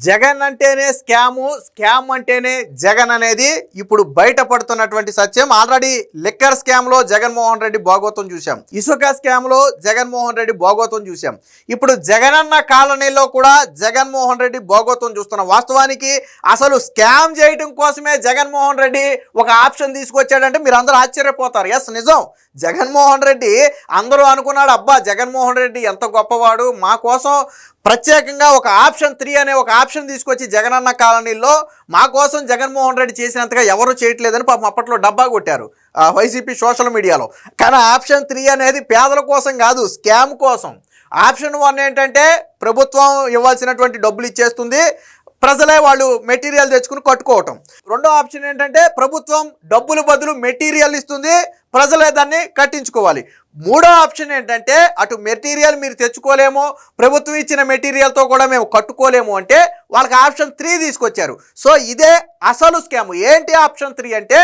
జగన్ అంటేనే scam, scam అంటేనే జగన్ అనేది ఇప్పుడు బయటపడుతున్నటువంటి సత్యం. ఆల్రెడీ లిక్కర్ స్కామ్లో జగన్మోహన్ రెడ్డి భాగోతం చూసాం, ఇసుక స్కామ్లో జగన్మోహన్ రెడ్డి భాగోతం చూసాం. ఇప్పుడు జగనన్న కాలనీలో కూడా జగన్మోహన్ రెడ్డి భాగోతం చూస్తున్నాం. వాస్తవానికి అసలు స్కామ్ చేయడం కోసమే జగన్మోహన్ రెడ్డి ఒక ఆప్షన్ తీసుకొచ్చాడంటే మీరు అందరూ ఆశ్చర్యపోతారు. ఎస్, నిజం. జగన్మోహన్ రెడ్డి అందరూ అనుకున్నాడు, అబ్బా జగన్మోహన్ రెడ్డి ఎంత గొప్పవాడు, మా కోసం ప్రత్యేకంగా ఒక ఆప్షన్ 3 అనే ఒక ఆప్షన్ తీసుకొచ్చి జగనన్న కాలనీలో మా కోసం జగన్మోహన్ రెడ్డి చేసినంతగా ఎవరూ చేయట్లేదని పాపం అప్పట్లో డబ్బా కొట్టారు వైసీపీ సోషల్ మీడియాలో. కానీ ఆప్షన్ 3 అనేది పేదల కోసం కాదు, స్కామ్ కోసం. ఆప్షన్ 1 ఏంటంటే ప్రభుత్వం ఇవ్వాల్సినటువంటి డబ్బులు ఇచ్చేస్తుంది, ప్రజలే వాళ్ళు మెటీరియల్ తెచ్చుకుని కట్టుకోవటం. రెండో ఆప్షన్ ఏంటంటే ప్రభుత్వం డబ్బులు బదులు మెటీరియల్ ఇస్తుంది, ప్రజలే దాన్ని కట్టించుకోవాలి. మూడో ఆప్షన్ ఏంటంటే అటు మెటీరియల్ మీరు తెచ్చుకోలేము, ప్రభుత్వం ఇచ్చిన మెటీరియల్తో కూడా మేము కట్టుకోలేము అంటే వాళ్ళకి ఆప్షన్ 3 తీసుకొచ్చారు. సో ఇదే అసలు స్కామ్. ఏంటి ఆప్షన్ 3 అంటే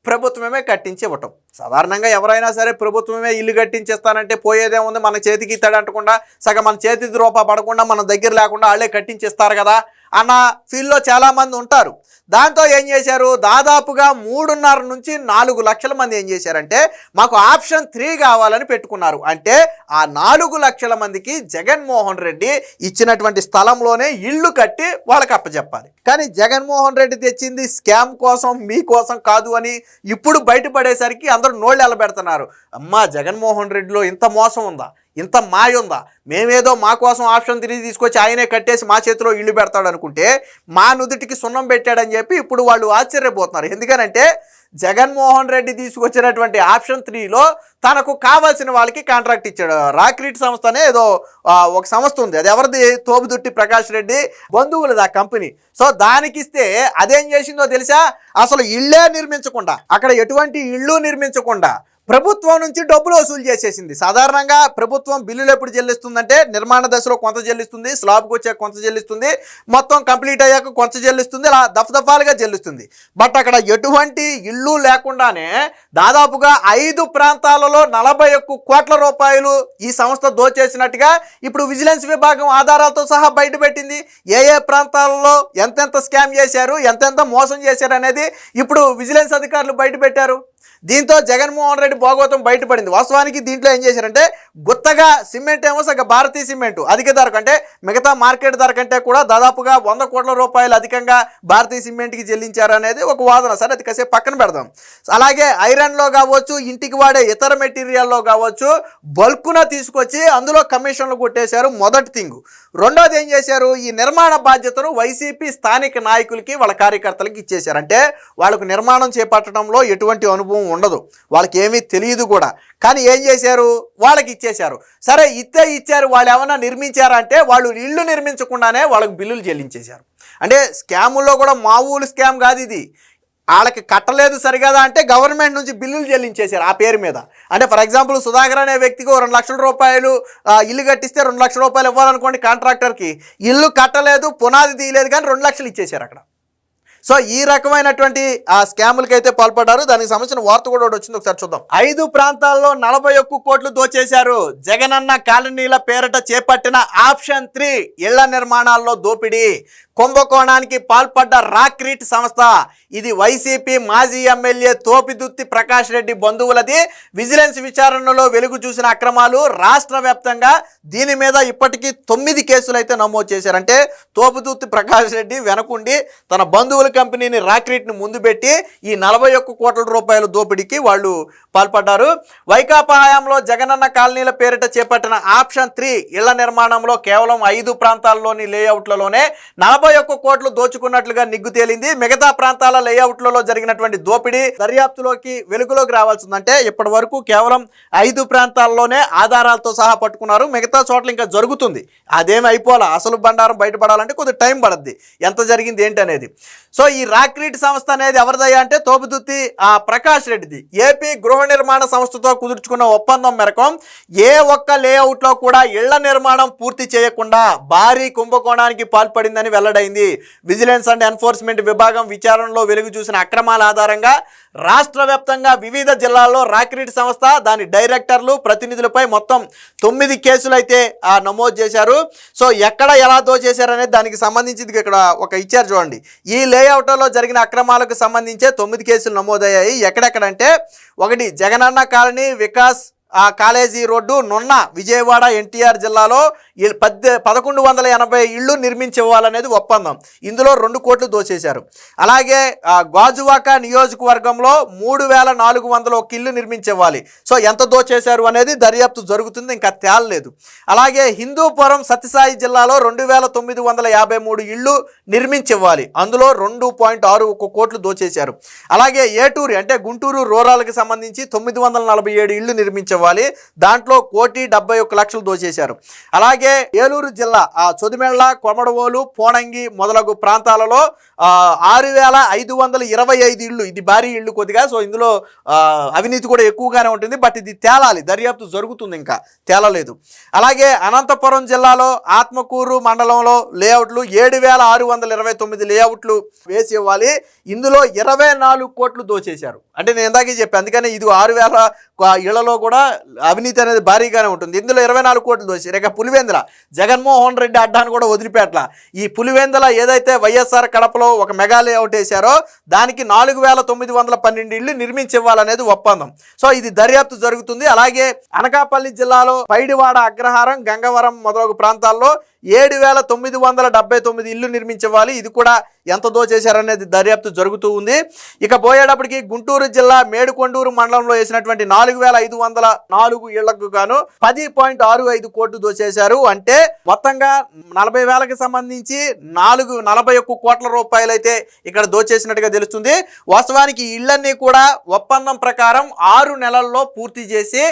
ప్రభుత్వమే కట్టించి ఇవ్వటం. సాధారణంగా ఎవరైనా సరే ప్రభుత్వమే ఇల్లు కట్టించేస్తానంటే పోయేదేముంది, మన చేతికి ఇస్తాడంటకుండా సగం మన చేతికి రూపా పడకుండా మన దగ్గర లేకుండా వాళ్ళే కట్టించేస్తారు కదా అన్న ఫీల్డ్లో చాలామంది ఉంటారు. దాంతో ఏం చేశారు, దాదాపుగా 3.5 నుంచి 4 లక్షల మంది ఏం చేశారంటే మాకు ఆప్షన్ 3 కావాలని పెట్టుకున్నారు. అంటే ఆ 4 లక్షల మందికి జగన్మోహన్ రెడ్డి ఇచ్చినటువంటి స్థలంలోనే ఇళ్ళు కట్టి వాళ్ళకి అప్పచెప్పాలి. కానీ జగన్మోహన్ రెడ్డి తెచ్చింది స్కామ్ కోసం, మీకోసం కాదు అని ఇప్పుడు బయటపడేసరికి అందరూ నోళ్ళు ఎలబెడుతున్నారు. అమ్మా జగన్మోహన్ రెడ్డిలో ఇంత మోసం ఉందా, ఇంత మాయ ఉందా, మేమేదో మా కోసం ఆప్షన్ 3 తీసుకొచ్చి ఆయనే కట్టేసి మా చేతిలో ఇల్లు పెడతాడు అనుకుంటే మా నుదుటికి సున్నం పెట్టాడని చెప్పి ఇప్పుడు వాళ్ళు ఆశ్చర్యపోతున్నారు. ఎందుకనంటే జగన్మోహన్ రెడ్డి తీసుకొచ్చినటువంటి ఆప్షన్ 3లో తనకు కావాల్సిన వాళ్ళకి కాంట్రాక్ట్ ఇచ్చాడు. రాక్రీట్ సంస్థనే ఏదో ఒక సంస్థ ఉంది, అది ఎవరిది, తోపుదుర్తి ప్రకాష్ రెడ్డి బంధువులది ఆ కంపెనీ. సో దానికి ఇస్తే అదేం చేసిందో తెలుసా, అసలు ఇళ్ళే నిర్మించకుండా, అక్కడ ఎటువంటి ఇళ్ళు నిర్మించకుండా ప్రభుత్వం నుంచి డబ్బులు వసూలు చేసేసింది. సాధారణంగా ప్రభుత్వం బిల్లులు ఎప్పుడు చెల్లిస్తుందంటే నిర్మాణ దశలో కొంత చెల్లిస్తుంది, స్లాబ్కి వచ్చాక కొంత చెల్లిస్తుంది, మొత్తం కంప్లీట్ అయ్యాక కొంత చెల్లిస్తుంది, అలా దఫదఫాలుగా చెల్లిస్తుంది. బట్ అక్కడ ఎటువంటి ఇళ్ళు లేకుండానే దాదాపుగా 5 ప్రాంతాలలో 41 కోట్ల రూపాయలు ఈ సంస్థ దోచేసినట్టుగా ఇప్పుడు విజిలెన్స్ విభాగం ఆధారాలతో సహా బయటపెట్టింది. ఏ ఏ ప్రాంతాలలో ఎంతెంత స్కామ్ చేశారు, ఎంతెంత మోసం చేశారు అనేది ఇప్పుడు విజిలెన్స్ అధికారులు బయటపెట్టారు. దీంతో జగన్మోహన్ రెడ్డి భాగోతం బయటపడింది. వాస్తవానికి దీంట్లో ఏం చేశారంటే గుత్తగా సిమెంట్ ఏమో సగ భారతీయ సిమెంట్ అధిక ధర కంటే మిగతా మార్కెట్ ధర కంటే కూడా దాదాపుగా 100 కోట్ల రూపాయలు అధికంగా భారతీయ సిమెంట్కి చెల్లించారు అనేది ఒక వాదన. సరే అది కాసేపు పక్కన పెడదాం. అలాగే ఐరన్లో కావచ్చు, ఇంటికి వాడే ఇతర మెటీరియల్లో కావచ్చు బల్కున తీసుకొచ్చి అందులో కమిషన్లు కొట్టేశారు. మొదటి థింగ్. రెండోది ఏం చేశారు, ఈ నిర్మాణ బాధ్యతను వైసీపీ స్థానిక నాయకులకి వాళ్ళ కార్యకర్తలకి ఇచ్చేశారు. అంటే వాళ్ళకు నిర్మాణం చేపట్టడంలో ఎటువంటి అనుభవం ఉండదు, వాళ్ళకి ఏమీ తెలియదు కూడా. కానీ ఏం చేశారు, వాళ్ళకి ఇచ్చేశారు. సరే ఇచ్చారు, వాళ్ళు ఏమన్నా నిర్మించారా అంటే వాళ్ళు ఇళ్ళు నిర్మించకుండానే వాళ్ళకి బిల్లులు చెల్లించేశారు. అంటే స్కాముల్లో కూడా మామూలు స్కామ్ కాదు ఇది. వాళ్ళకి కట్టలేదు సరిగదా అంటే గవర్నమెంట్ నుంచి బిల్లులు చెల్లించేశారు ఆ పేరు మీద. అంటే ఫర్ ఎగ్జాంపుల్ సుధాకర్ అనే వ్యక్తికి 2 లక్షల రూపాయలు ఇల్లు కట్టిస్తే 2 లక్షల రూపాయలు ఇవ్వాలనుకోండి కాంట్రాక్టర్కి. ఇల్లు కట్టలేదు, పునాది తీయలేదు, కానీ 2 లక్షలు ఇచ్చేశారు అక్కడ. సో ఈ రకమైనటువంటి ఆ స్కాములకి అయితే పాల్పడ్డారు. దానికి సంబంధించిన వార్త కూడా వచ్చింది, ఒకసారి చూద్దాం. 5 ప్రాంతాల్లో 41 కోట్లు దోచేశారు. జగనన్న కాలనీల పేరిట చేపట్టిన ఆప్షన్ 3 ఇళ్ల నిర్మాణాల్లో దోపిడీ. కుంభకోణానికి పాల్పడ్డ రాక్రీట్ సంస్థ. ఇది వైసీపీ మాజీ ఎమ్మెల్యే తోపిదుర్తి ప్రకాష్ రెడ్డి బంధువులది. విజిలెన్స్ విచారణలో వెలుగు చూసిన అక్రమాలు రాష్ట్ర వ్యాప్తంగా దీని మీద ఇప్పటికీ 9 కేసులు అయితే నమోదు చేశారంటే తోపుదుర్తి ప్రకాష్ రెడ్డి వెనకుండి తన బంధువుల కంపెనీని రాక్రీట్ని ముందు పెట్టి ఈ 41 కోట్ల రూపాయల దోపిడీకి వాళ్ళు పాల్పడ్డారు. వైకాపా హయాంలో జగనన్న కాలనీల పేరిట చేపట్టిన ఆప్షన్ 3 ఇళ్ల నిర్మాణంలో కేవలం 5 ప్రాంతాల్లోని లేఅవుట్లలోనే 41 కోట్లు దోచుకున్నట్లుగా నిగ్గు తేలింది. మిగతా ప్రాంతాల లేఅవుట్లలో జరిగినటువంటి దోపిడీ దర్యాప్తులోకి వెలుగులోకి రావాల్సిందంటే ఇప్పటి వరకు కేవలం 5 ప్రాంతాల్లోనే ఆధారాలతో సహా పట్టుకున్నారు. మిగతా చోట్ల ఇంకా జరుగుతుంది. అదేమి అయిపోవాలా, అసలు బండారం బయటపడాలంటే కొద్దిగా టైం పడుద్ది, ఎంత జరిగింది ఏంటి అనేది. సో సో ఈ రాక్రీట్ సంస్థ అనేది ఎవరిదయ్యా అంటే తోపుదుర్తి ప్రకాష్ రెడ్డిది. ఏపీ గృహ నిర్మాణ సంస్థతో కుదుర్చుకున్న ఒప్పందం మేరకు ఏ ఒక్క లేఅవుట్లో కూడా ఇళ్ల నిర్మాణం పూర్తి చేయకుండా భారీ కుంభకోణానికి పాల్పడిందని వెల్లడైంది. విజిలెన్స్ అండ్ ఎన్ఫోర్స్మెంట్ విభాగం విచారణలో వెలుగు చూసిన అక్రమాల ఆధారంగా రాష్ట్ర వ్యాప్తంగా వివిధ జిల్లాల్లో రాక్రీట్ సంస్థ దాని డైరెక్టర్లు ప్రతినిధులపై మొత్తం 9 కేసులు అయితే నమోదు చేశారు. సో ఎక్కడ ఎలా దోచేశారనేది దానికి సంబంధించి ఇక్కడ ఒక ఇచ్చారు చూడండి. ఈ లేఅవుట్లో జరిగిన అక్రమాలకు సంబంధించే 9 కేసులు నమోదయ్యాయి. ఎక్కడెక్కడంటే ఒకటి Jagananna colony Vikas college road నున్న విజయవాడ ఎన్టీఆర్ జిల్లాలో 1180 ఇళ్లు నిర్మించివ్వాలనేది ఒప్పందం. ఇందులో 2 కోట్లు దోచేశారు. అలాగే గాజువాక నియోజకవర్గంలో 3401 ఇల్లు నిర్మించివ్వాలి. సో ఎంత దోచేశారు అనేది దర్యాప్తు జరుగుతుంది, ఇంకా తేలలేదు. అలాగే హిందూపురం సత్యసాయి జిల్లాలో 2953 ఇళ్లు నిర్మించివ్వాలి. అందులో 2.61 కోట్లు దోచేశారు. అలాగే ఏటూరు అంటే గుంటూరు రూరల్కి సంబంధించి 947 ఇళ్లు నిర్మించవాలి. దాంట్లో 1,71,00,000 దోచేశారు. అలాగే ఏలూరు జిల్లా చొదిమెళ్ళ కొమడవోలు పోనంగి మొదలగు ప్రాంతాలలో 6,525 ఇళ్ళు. ఇది భారీ ఇళ్ళు కొద్దిగా. సో ఇందులో అవినీతి కూడా ఎక్కువగానే ఉంటుంది. బట్ ఇది తేలాలి, దర్యాప్తు జరుగుతుంది, ఇంకా తేలలేదు. అలాగే అనంతపురం జిల్లాలో ఆత్మకూరు మండలంలో లేఅవుట్లు 7,629 లేఅవుట్లు వేసి ఇవ్వాలి. ఇందులో 24 కోట్లు దోచేశారు. అంటే నేను ఇందాకే చెప్పాను, అందుకని ఇది 6,000 ఇళ్లలో కూడా అవినీతి అనేది భారీగానే ఉంటుంది. ఇందులో 24 కోట్లు దోచేశారు. ఇక పులివెందుల జగన్మోహన్ రెడ్డి అడ్డాను కూడా వదిలిపెట్ల. ఈ పులివెందుల ఏదైతే వైఎస్ఆర్ కడపలో ఒక మెగా లేఅవుట్ వేశారో దానికి 4,912 ఇళ్లు నిర్మించివ్వాలనేది ఒప్పందం. సో ఇది దర్యాప్తు జరుగుతుంది. అలాగే అనకాపల్లి జిల్లాలో పైడివాడ అగ్రహారం గంగవరం మొదలగు ప్రాంతాల్లో 7,979 ఇల్లు నిర్మించివ్వాలి. ఇది కూడా ఎంత దోచేశారనేది దర్యాప్తు జరుగుతూ ఉంది. ఇక పోయేటప్పటికి గుంటూరు జిల్లా మేడుకొండూరు మండలంలో వేసినటువంటి 4,504 ఇళ్లకు గాను 10.65 కోట్లు దోచేశారు. అంటే మొత్తంగా 40,000కి సంబంధించి 41 కోట్ల రూపాయలు అయితే ఇక్కడ దోచేసినట్టుగా తెలుస్తుంది. వాస్తవానికి ఇళ్లన్నీ కూడా ఒప్పందం ప్రకారం 6 నెలల్లో పూర్తి చేసి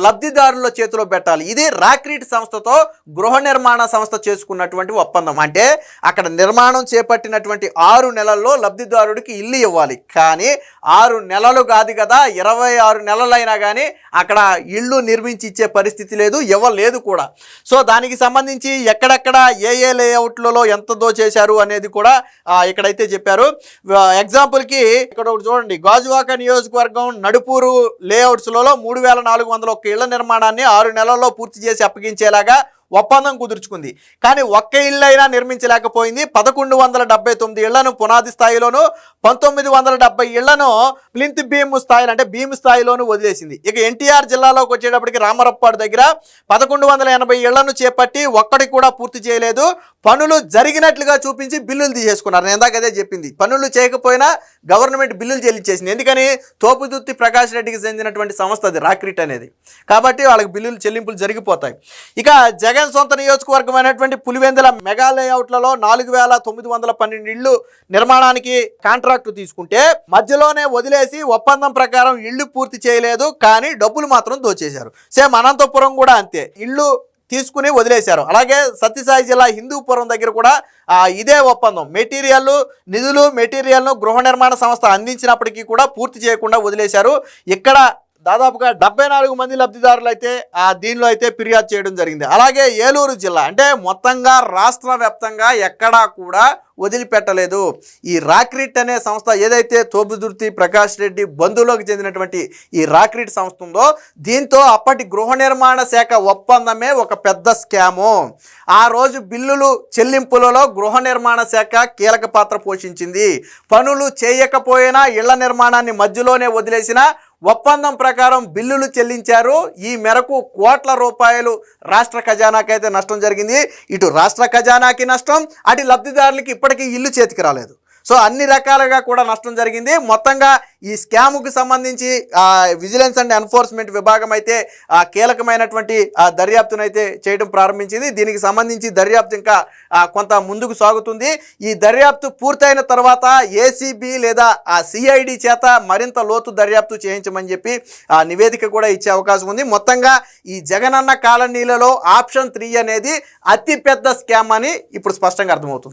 లబ్ధిదారుల చేతిలో పెట్టాలి. ఇది రాక్రీట్ సంస్థతో గృహ నిర్మాణ సంస్థ చేసుకున్నటువంటి ఒప్పందం. అంటే అక్కడ నిర్మాణం చేపట్టినటువంటి 6 నెలల్లో లబ్ధిదారుడికి ఇల్లు ఇవ్వాలి. కానీ 6 నెలలు కాదు కదా, 26 నెలలైనా కానీ అక్కడ ఇళ్ళు నిర్మించి ఇచ్చే పరిస్థితి లేదు, ఇవ్వలేదు కూడా. సో దానికి సంబంధించి ఎక్కడెక్కడ ఏ లేఅవుట్లలో ఎంత దోచేశారు అనేది కూడా ఇక్కడైతే చెప్పారు. ఎగ్జాంపుల్కి ఇక్కడ ఒకటి చూడండి. గాజువాక నియోజకవర్గం నడుపూరు లేఅవుట్స్లలో 3,401 ఇళ్ల నిర్మాణాన్ని 6 నెలల్లో పూర్తి చేసి అప్పగించేలాగా ఒప్పందం కుదుర్చుకుంది. కానీ ఒక్క ఇల్లు అయినా నిర్మించలేకపోయింది. 1179 ఇళ్లను పునాది స్థాయిలోను 1970 ఇళ్లను ప్లింత్ బీమ్ స్థాయిలో అంటే భీమ్ స్థాయిలోను వదిలేసింది. ఇక ఎన్టీఆర్ జిల్లాలోకి వచ్చేటప్పటికి రామరప్పాడు దగ్గర 1180 ఇళ్లను చేపట్టి ఒక్కటి కూడా పూర్తి చేయలేదు. పనులు జరిగినట్లుగా చూపించి బిల్లులు తీసేసుకున్నారు. నేను ఇందాక అదే చెప్పింది, పనులు చేయకపోయినా గవర్నమెంట్ బిల్లులు చెల్లించేసింది. ఎందుకని తోపుదుర్తి ప్రకాష్ రెడ్డికి చెందినటువంటి సంస్థ అది రాక్రీట్ అనేది, కాబట్టి వాళ్ళకి బిల్లులు చెల్లింపులు జరిగిపోతాయి. ఇక జగన్ సొంత నియోజకవర్గం అయినటువంటి పులివెందుల మెగా లేఅవుట్లలో 4,912 ఇళ్లు నిర్మాణానికి కాంట్రాక్టు తీసుకుంటే మధ్యలోనే వదిలేసి ఒప్పందం ప్రకారం ఇళ్లు పూర్తి చేయలేదు, కానీ డబ్బులు మాత్రం దోచేశారు. సేమ్ అనంతపురం కూడా అంతే, ఇళ్ళు తీసుకుని వదిలేశారు. అలాగే సత్యసాయి జిల్లా హిందూపురం దగ్గర కూడా ఇదే ఒప్పందం. నిధులు మెటీరియల్ను గృహ నిర్మాణ సంస్థ అందించినప్పటికీ కూడా పూర్తి చేయకుండా వదిలేశారు. ఇక్కడ దాదాపుగా 74 మంది లబ్ధిదారులు అయితే దీనిలో అయితే ఫిర్యాదు చేయడం జరిగింది. అలాగే ఏలూరు జిల్లా అంటే మొత్తంగా రాష్ట్ర వ్యాప్తంగా ఎక్కడా కూడా వదిలిపెట్టలేదు. ఈ రాక్రీట్ అనే సంస్థ ఏదైతే తోపుదుర్తి ప్రకాష్ రెడ్డి బంధువులకు చెందినటువంటి ఈ రాక్రీట్ సంస్థ ఉందో దీంతో అప్పటి గృహ నిర్మాణ శాఖ ఒప్పందమే ఒక పెద్ద స్కాము. ఆ రోజు బిల్లులు చెల్లింపులలో గృహ నిర్మాణ శాఖ కీలక పాత్ర పోషించింది. పనులు చేయకపోయినా ఇళ్ల నిర్మాణాన్ని మధ్యలోనే వదిలేసిన ఒప్పందం ప్రకారం బిల్లులు చెల్లించారు. ఈ మేరకు కోట్ల రూపాయలు రాష్ట్ర ఖజానాకైతే నష్టం జరిగింది. ఇటు రాష్ట్ర ఖజానాకి నష్టం, అటు లబ్ధిదారులకి ఇప్పటికీ ఇల్లు చేతికి రాలేదు. సో అన్ని రకాలుగా కూడా నష్టం జరిగింది. మొత్తంగా ఈ స్కాముకు సంబంధించి విజిలెన్స్ అండ్ ఎన్ఫోర్స్మెంట్ విభాగం అయితే కీలకమైనటువంటి దర్యాప్తును అయితే చేయడం ప్రారంభించింది. దీనికి సంబంధించి దర్యాప్తు ఇంకా కొంత ముందుకు సాగుతుంది. ఈ దర్యాప్తు పూర్తయిన తర్వాత ఏసీబీ లేదా సిఐడి చేత మరింత లోతు దర్యాప్తు చేయించమని చెప్పి నివేదిక కూడా ఇచ్చే అవకాశం ఉంది. మొత్తంగా ఈ జగనన్న కాలనీలలో ఆప్షన్ 3 అనేది అతిపెద్ద స్కామ్ అని ఇప్పుడు స్పష్టంగా అర్థమవుతుంది.